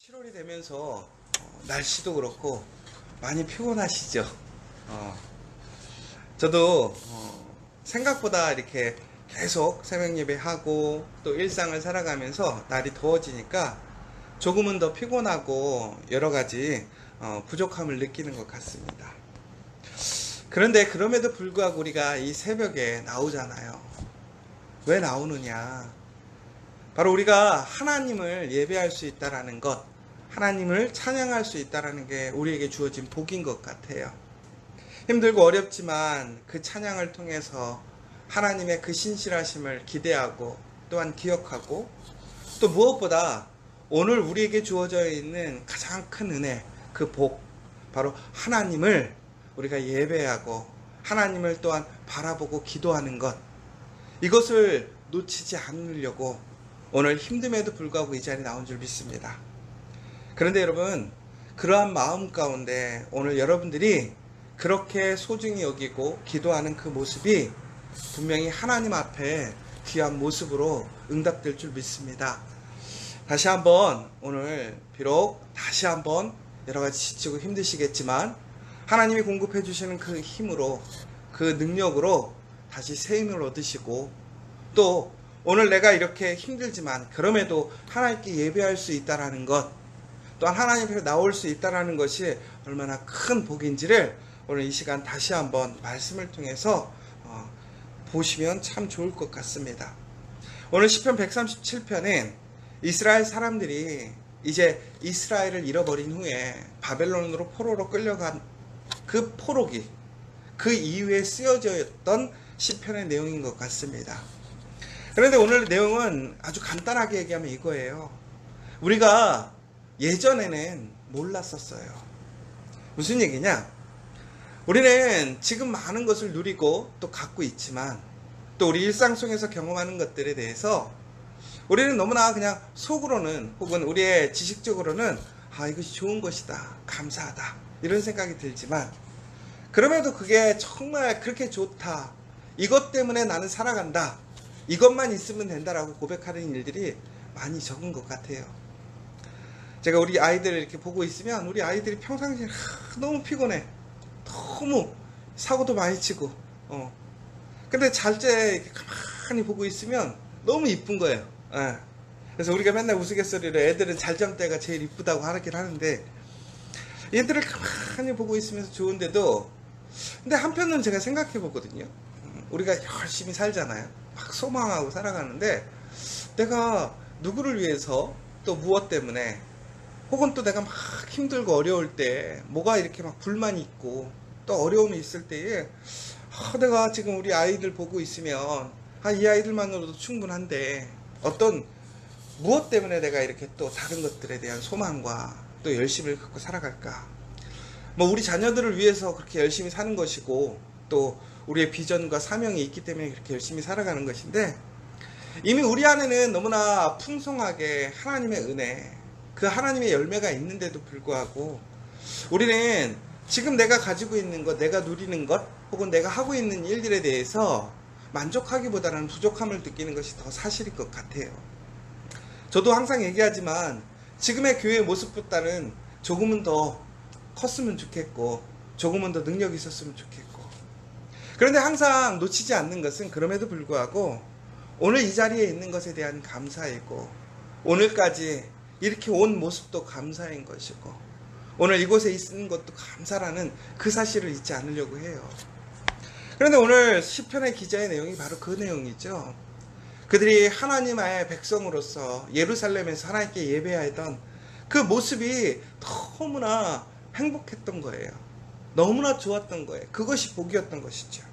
7월이 되면서 날씨도 그렇고 많이 피곤하시죠? 저도 생각보다 이렇게 계속 새벽 예배하고 또 일상을 살아가면서 날이 더워지니까 조금은 더 피곤하고 여러 가지 부족함을 느끼는 것 같습니다. 그런데 그럼에도 불구하고 우리가 이 새벽에 나오잖아요. 왜 나오느냐? 바로 우리가 하나님을 예배할 수 있다라는 것, 하나님을 찬양할 수 있다라는 게 우리에게 주어진 복인 것 같아요. 힘들고 어렵지만 그 찬양을 통해서 하나님의 그 신실하심을 기대하고 또한 기억하고, 또 무엇보다 오늘 우리에게 주어져 있는 가장 큰 은혜, 그 복, 바로 하나님을 우리가 예배하고 하나님을 또한 바라보고 기도하는 것, 이것을 놓치지 않으려고 오늘 힘듦에도 불구하고 이 자리에 나온 줄 믿습니다. 그런데 여러분, 그러한 마음 가운데 오늘 여러분들이 그렇게 소중히 여기고 기도하는 그 모습이 분명히 하나님 앞에 귀한 모습으로 응답될 줄 믿습니다. 다시 한번 오늘 비록 다시 한번 여러 가지 지치고 힘드시겠지만 하나님이 공급해 주시는 그 힘으로, 그 능력으로 다시 새 힘을 얻으시고, 또 오늘 내가 이렇게 힘들지만 그럼에도 하나님께 예배할 수 있다라는 것, 또한 하나님 앞에 나올 수 있다라는 것이 얼마나 큰 복인지를 오늘 이 시간 다시 한번 말씀을 통해서 보시면 참 좋을 것 같습니다. 오늘 시편 137편은 이스라엘 사람들이 이제 이스라엘을 잃어버린 후에 바벨론으로 포로로 끌려간 그 포로기, 그 이후에 쓰여져 있던 시편의 내용인 것 같습니다. 그런데 오늘 내용은 아주 간단하게 얘기하면 이거예요. 우리가 예전에는 몰랐었어요. 무슨 얘기냐? 우리는 지금 많은 것을 누리고 또 갖고 있지만, 또 우리 일상 속에서 경험하는 것들에 대해서 우리는 너무나 그냥 속으로는, 혹은 우리의 지식적으로는 이것이 좋은 것이다, 감사하다, 이런 생각이 들지만, 그럼에도 그게 정말 그렇게 좋다, 이것 때문에 나는 살아간다, 이것만 있으면 된다라고 고백하는 일들이 많이 적은 것 같아요. 제가 우리 아이들을 이렇게 보고 있으면 우리 아이들이 평상시에 너무 피곤해, 너무 사고도 많이 치고, 근데 잘 때 이렇게 가만히 보고 있으면 너무 이쁜 거예요. 그래서 우리가 맨날 우스갯소리로 애들은 잘 잠 때가 제일 이쁘다고 하긴 하는데, 얘들을 가만히 보고 있으면서 좋은데도, 근데 한편으로는 제가 생각해 보거든요. 우리가 열심히 살잖아요. 막 소망하고 살아가는데, 내가 누구를 위해서, 또 무엇 때문에, 혹은 또 내가 막 힘들고 어려울 때 뭐가 이렇게 막 불만이 있고 또 어려움이 있을 때에 내가 지금 우리 아이들 보고 있으면 이 아이들만으로도 충분한데, 어떤 무엇 때문에 내가 이렇게 또 다른 것들에 대한 소망과 또 열심을 갖고 살아갈까? 뭐 우리 자녀들을 위해서 그렇게 열심히 사는 것이고, 또 우리의 비전과 사명이 있기 때문에 그렇게 열심히 살아가는 것인데, 이미 우리 안에는 너무나 풍성하게 하나님의 은혜, 그 하나님의 열매가 있는데도 불구하고 우리는 지금 내가 가지고 있는 것, 내가 누리는 것, 혹은 내가 하고 있는 일들에 대해서 만족하기보다는 부족함을 느끼는 것이 더 사실일 것 같아요. 저도 항상 얘기하지만 지금의 교회의 모습보다는 조금은 더 컸으면 좋겠고, 조금은 더 능력이 있었으면 좋겠고, 그런데 항상 놓치지 않는 것은 그럼에도 불구하고 오늘 이 자리에 있는 것에 대한 감사이고, 오늘까지 이렇게 온 모습도 감사인 것이고, 오늘 이곳에 있는 것도 감사라는 그 사실을 잊지 않으려고 해요. 그런데 오늘 시편의 기자의 내용이 바로 그 내용이죠. 그들이 하나님의 백성으로서 예루살렘에서 하나님께 예배하던 그 모습이 너무나 행복했던 거예요. 너무나 좋았던 거예요. 그것이 복이었던 것이죠.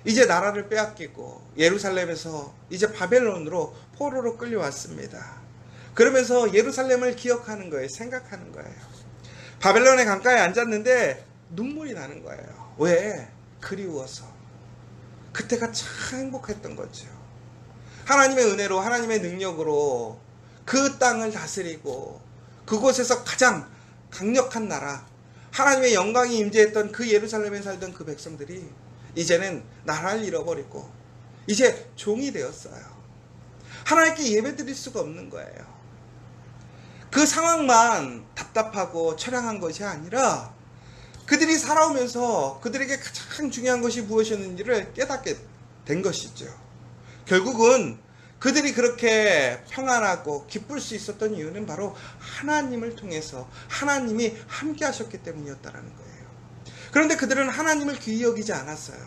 이제 나라를 빼앗기고 예루살렘에서 이제 바벨론으로 포로로 끌려왔습니다. 그러면서 예루살렘을 기억하는 거예요. 생각하는 거예요. 바벨론의 강가에 앉았는데 눈물이 나는 거예요. 왜? 그리워서. 그때가 참 행복했던 거죠. 하나님의 은혜로, 하나님의 능력으로 그 땅을 다스리고 그곳에서 가장 강력한 나라, 하나님의 영광이 임재했던 그 예루살렘에 살던 그 백성들이 이제는 나라를 잃어버리고 이제 종이 되었어요. 하나님께 예배드릴 수가 없는 거예요. 그 상황만 답답하고 처량한 것이 아니라 그들이 살아오면서 그들에게 가장 중요한 것이 무엇이었는지를 깨닫게 된 것이죠. 결국은 그들이 그렇게 평안하고 기쁠 수 있었던 이유는 바로 하나님을 통해서 하나님이 함께 하셨기 때문이었다라는 거예요. 그런데 그들은 하나님을 귀히 여기지 않았어요.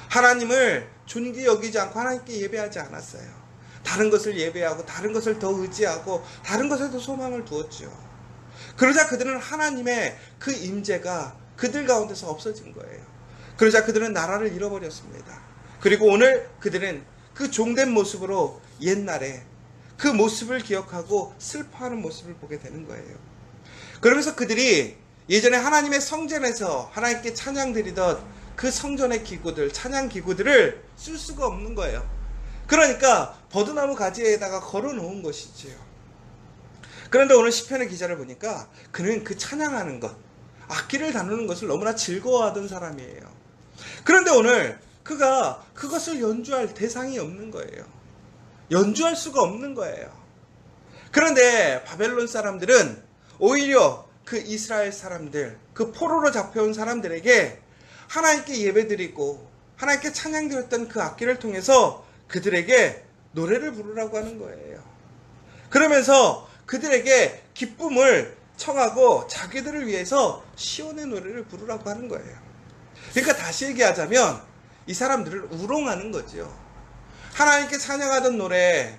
하나님을 존귀히 여기지 않고 하나님께 예배하지 않았어요. 다른 것을 예배하고 다른 것을 더 의지하고 다른 것에 더 소망을 두었죠. 그러자 그들은 하나님의 그 임재가 그들 가운데서 없어진 거예요. 그러자 그들은 나라를 잃어버렸습니다. 그리고 오늘 그들은 그 종된 모습으로 옛날에 그 모습을 기억하고 슬퍼하는 모습을 보게 되는 거예요. 그러면서 그들이 예전에 하나님의 성전에서 하나님께 찬양 드리던 그 성전의 기구들, 찬양 기구들을 쓸 수가 없는 거예요. 그러니까 버드나무 가지에다가 걸어 놓은 것이지요. 그런데 오늘 시편의 기자를 보니까 그는 그 찬양하는 것, 악기를 다루는 것을 너무나 즐거워하던 사람이에요. 그런데 오늘 그가 그것을 연주할 대상이 없는 거예요. 연주할 수가 없는 거예요. 그런데 바벨론 사람들은 오히려 그 이스라엘 사람들, 그 포로로 잡혀온 사람들에게 하나님께 예배드리고 하나님께 찬양드렸던 그 악기를 통해서 그들에게 노래를 부르라고 하는 거예요. 그러면서 그들에게 기쁨을 청하고 자기들을 위해서 시온의 노래를 부르라고 하는 거예요. 그러니까 다시 얘기하자면 이 사람들을 우롱하는 거죠. 하나님께 찬양하던 노래,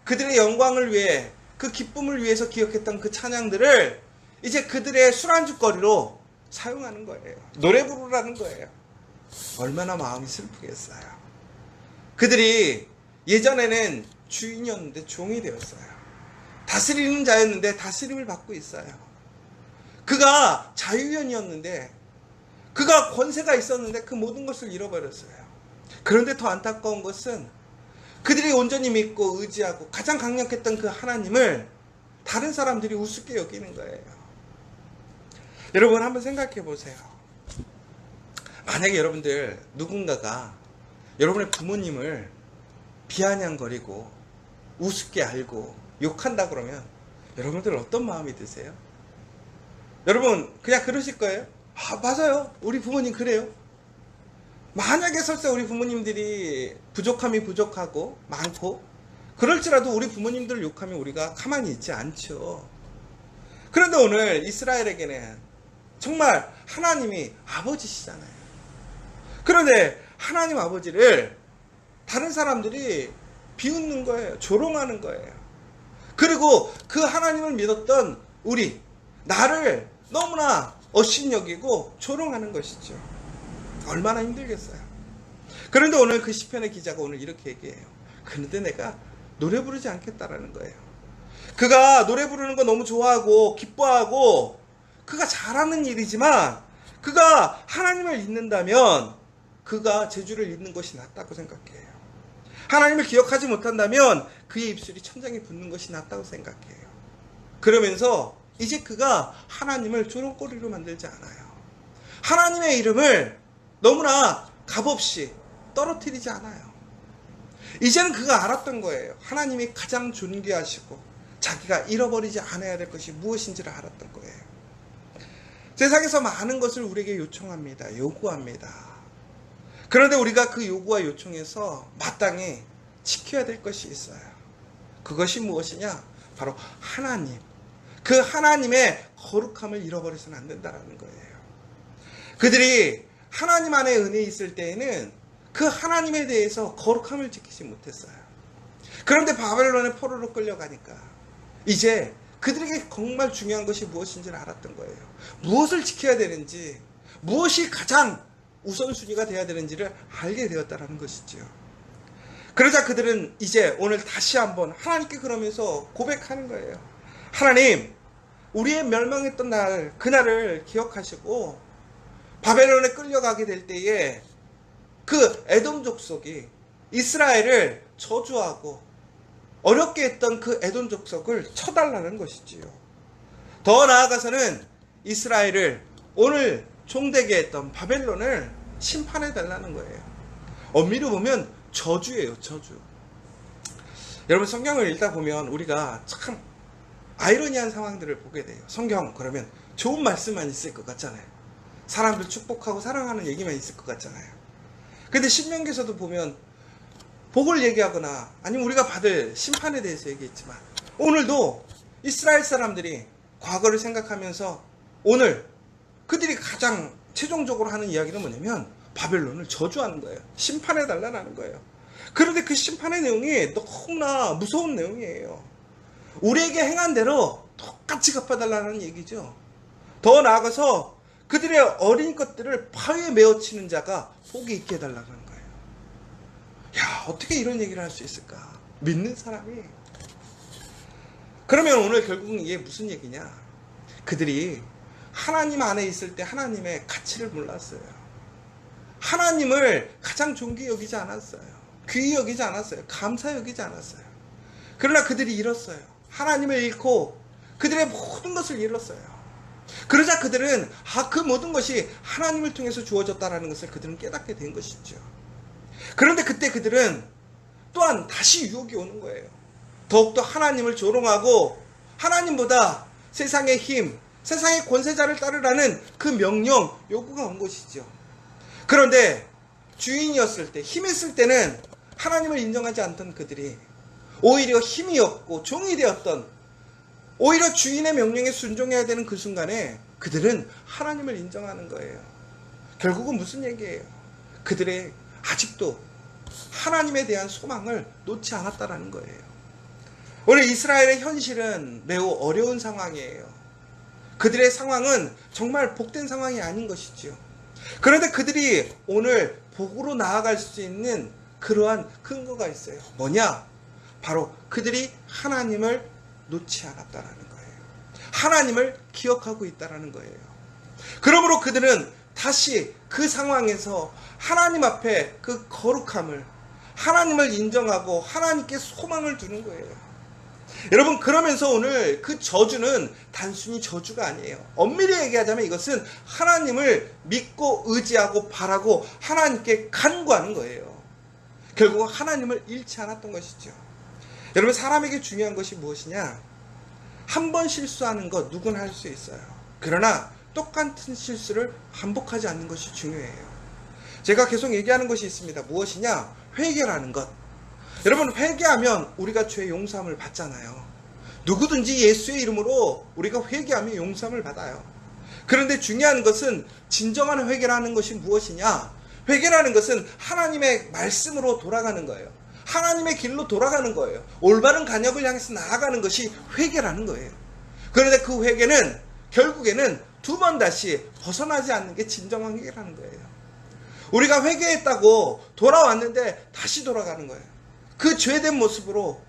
그들의 영광을 위해 그 기쁨을 위해서 기억했던 그 찬양들을 이제 그들의 술안주거리로 사용하는 거예요. 노래 부르라는 거예요. 얼마나 마음이 슬프겠어요. 그들이 예전에는 주인이었는데 종이 되었어요. 다스리는 자였는데 다스림을 받고 있어요. 그가 자유연이었는데 그가 권세가 있었는데 그 모든 것을 잃어버렸어요. 그런데 더 안타까운 것은 그들이 온전히 믿고 의지하고 가장 강력했던 그 하나님을 다른 사람들이 우습게 여기는 거예요. 여러분 한번 생각해 보세요. 만약에 여러분들 누군가가 여러분의 부모님을 비아냥거리고 우습게 알고 욕한다 그러면 여러분들 어떤 마음이 드세요? 여러분 그냥 그러실 거예요? 아 맞아요, 우리 부모님 그래요. 만약에 설사 우리 부모님들이 부족함이 부족하고 많고 그럴지라도 우리 부모님들을 욕하면 우리가 가만히 있지 않죠. 그런데 오늘 이스라엘에게는 정말 하나님이 아버지시잖아요. 그런데 하나님 아버지를 다른 사람들이 비웃는 거예요. 조롱하는 거예요. 그리고 그 하나님을 믿었던 우리, 나를 너무나 업신여기고 조롱하는 것이죠. 얼마나 힘들겠어요. 그런데 오늘 그 시편의 기자가 오늘 이렇게 얘기해요. 그런데 내가 노래 부르지 않겠다라는 거예요. 그가 노래 부르는 거 너무 좋아하고 기뻐하고 그가 잘하는 일이지만 그가 하나님을 잊는다면 그가 제주를 잊는 것이 낫다고 생각해요. 하나님을 기억하지 못한다면 그의 입술이 천장에 붙는 것이 낫다고 생각해요. 그러면서 이제 그가 하나님을 조롱거리로 만들지 않아요. 하나님의 이름을 너무나 값없이 떨어뜨리지 않아요. 이제는 그가 알았던 거예요. 하나님이 가장 존귀하시고 자기가 잃어버리지 않아야 될 것이 무엇인지를 알았던 거예요. 세상에서 많은 것을 우리에게 요청합니다. 요구합니다. 그런데 우리가 그 요구와 요청에서 마땅히 지켜야 될 것이 있어요. 그것이 무엇이냐? 바로 하나님. 그 하나님의 거룩함을 잃어버려서는 안 된다는 거예요. 그들이 하나님 안에 은혜 있을 때에는 그 하나님에 대해서 거룩함을 지키지 못했어요. 그런데 바벨론의 포로로 끌려가니까 이제 그들에게 정말 중요한 것이 무엇인지를 알았던 거예요. 무엇을 지켜야 되는지, 무엇이 가장 우선순위가 되어야 되는지를 알게 되었다는 것이죠. 그러자 그들은 이제 오늘 다시 한번 하나님께 그러면서 고백하는 거예요. 하나님, 우리의 멸망했던 날, 그날을 기억하시고 바벨론에 끌려가게 될 때에 그 에돔 족속이 이스라엘을 저주하고 어렵게 했던 그 에돔 족속을 쳐달라는 것이지요. 더 나아가서는 이스라엘을 오늘 종되게 했던 바벨론을 심판해 달라는 거예요. 엄밀히 보면 저주예요, 저주. 여러분 성경을 읽다 보면 우리가 참 아이러니한 상황들을 보게 돼요. 성경 그러면 좋은 말씀만 있을 것 같잖아요. 사람들 축복하고 사랑하는 얘기만 있을 것 같잖아요. 근데 신명기에서도 보면 복을 얘기하거나 아니면 우리가 받을 심판에 대해서 얘기했지만 오늘도 이스라엘 사람들이 과거를 생각하면서 오늘 그들이 가장 최종적으로 하는 이야기는 뭐냐면 바벨론을 저주하는 거예요. 심판해 달라는 거예요. 그런데 그 심판의 내용이 너무나 무서운 내용이에요. 우리에게 행한 대로 똑같이 갚아달라는 얘기죠. 더 나아가서 그들의 어린 것들을 바위에 메어치는 자가 복이 있게 해달라는 거예요. 야, 어떻게 이런 얘기를 할 수 있을까? 믿는 사람이. 그러면 오늘 결국은 이게 무슨 얘기냐? 그들이 하나님 안에 있을 때 하나님의 가치를 몰랐어요. 하나님을 가장 존귀 여기지 않았어요. 귀히 여기지 않았어요. 감사 여기지 않았어요. 그러나 그들이 잃었어요. 하나님을 잃고 그들의 모든 것을 잃었어요. 그러자 그들은 그 모든 것이 하나님을 통해서 주어졌다는 것을 그들은 깨닫게 된 것이죠. 그런데 그때 그들은 또한 다시 유혹이 오는 거예요. 더욱더 하나님을 조롱하고 하나님보다 세상의 힘, 세상의 권세자를 따르라는 그 명령, 요구가 온 것이죠. 그런데 주인이었을 때, 힘있을 때는 하나님을 인정하지 않던 그들이 오히려 힘이 없고 종이 되었던, 오히려 주인의 명령에 순종해야 되는 그 순간에 그들은 하나님을 인정하는 거예요. 결국은 무슨 얘기예요? 그들의 아직도 하나님에 대한 소망을 놓지 않았다라는 거예요. 오늘 이스라엘의 현실은 매우 어려운 상황이에요. 그들의 상황은 정말 복된 상황이 아닌 것이지요. 그런데 그들이 오늘 복으로 나아갈 수 있는 그러한 근거가 있어요. 뭐냐? 바로 그들이 하나님을 놓지 않았다라는 거예요. 하나님을 기억하고 있다라는 거예요. 그러므로 그들은 다시 그 상황에서 하나님 앞에 그 거룩함을, 하나님을 인정하고 하나님께 소망을 두는 거예요. 여러분, 그러면서 오늘 그 저주는 단순히 저주가 아니에요. 엄밀히 얘기하자면 이것은 하나님을 믿고 의지하고 바라고 하나님께 간구하는 거예요. 결국 하나님을 잃지 않았던 것이죠. 여러분, 사람에게 중요한 것이 무엇이냐? 한 번 실수하는 것 누구나 할 수 있어요. 그러나 똑같은 실수를 반복하지 않는 것이 중요해요. 제가 계속 얘기하는 것이 있습니다. 무엇이냐? 회개라는 것. 여러분, 회개하면 우리가 죄 용서함을 받잖아요. 누구든지 예수의 이름으로 우리가 회개하면 용서함을 받아요. 그런데 중요한 것은 진정한 회개라는 것이 무엇이냐? 회개라는 것은 하나님의 말씀으로 돌아가는 거예요. 하나님의 길로 돌아가는 거예요. 올바른 간역을 향해서 나아가는 것이 회개라는 거예요. 그런데 그 회개는 결국에는 두 번 다시 벗어나지 않는 게 진정한 회개라는 거예요. 우리가 회개했다고 돌아왔는데 다시 돌아가는 거예요. 그 죄된 모습으로,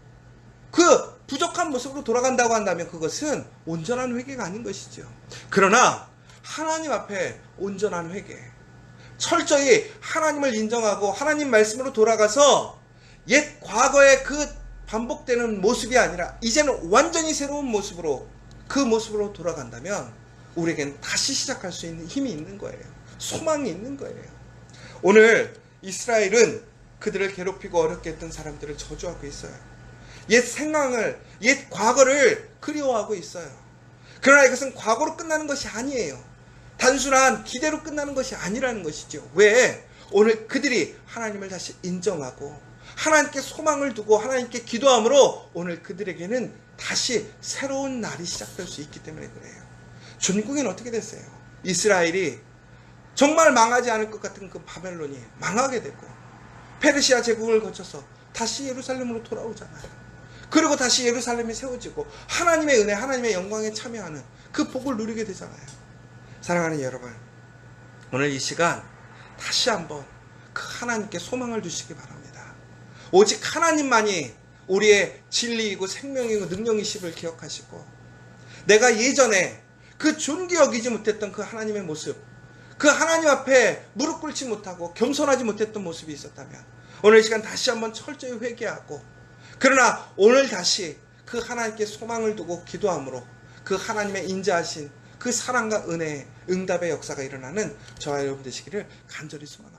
그 부족한 모습으로 돌아간다고 한다면 그것은 온전한 회개가 아닌 것이죠. 그러나 하나님 앞에 온전한 회개, 철저히 하나님을 인정하고 하나님 말씀으로 돌아가서 옛 과거의 그 반복되는 모습이 아니라 이제는 완전히 새로운 모습으로, 그 모습으로 돌아간다면 우리에겐 다시 시작할 수 있는 힘이 있는 거예요. 소망이 있는 거예요. 오늘 이스라엘은 그들을 괴롭히고 어렵게 했던 사람들을 저주하고 있어요. 옛 생각을, 옛 과거를 그리워하고 있어요. 그러나 이것은 과거로 끝나는 것이 아니에요. 단순한 기대로 끝나는 것이 아니라는 것이죠. 왜? 오늘 그들이 하나님을 다시 인정하고 하나님께 소망을 두고 하나님께 기도함으로 오늘 그들에게는 다시 새로운 날이 시작될 수 있기 때문에 그래요. 전국에는 어떻게 됐어요? 이스라엘이 정말 망하지 않을 것 같은 그 바벨론이 망하게 되고 페르시아 제국을 거쳐서 다시 예루살렘으로 돌아오잖아요. 그리고 다시 예루살렘이 세워지고 하나님의 은혜, 하나님의 영광에 참여하는 그 복을 누리게 되잖아요. 사랑하는 여러분, 오늘 이 시간 다시 한번 그 하나님께 소망을 두시기 바랍니다. 오직 하나님만이 우리의 진리이고 생명이고 능력이심을 기억하시고, 내가 예전에 그 존귀 여기지 못했던 그 하나님의 모습, 그 하나님 앞에 무릎 꿇지 못하고 겸손하지 못했던 모습이 있었다면 오늘 이 시간 다시 한번 철저히 회개하고, 그러나 오늘 다시 그 하나님께 소망을 두고 기도함으로 그 하나님의 인자하신 그 사랑과 은혜의 응답의 역사가 일어나는 저와 여러분 되시기를 간절히 소망합니다.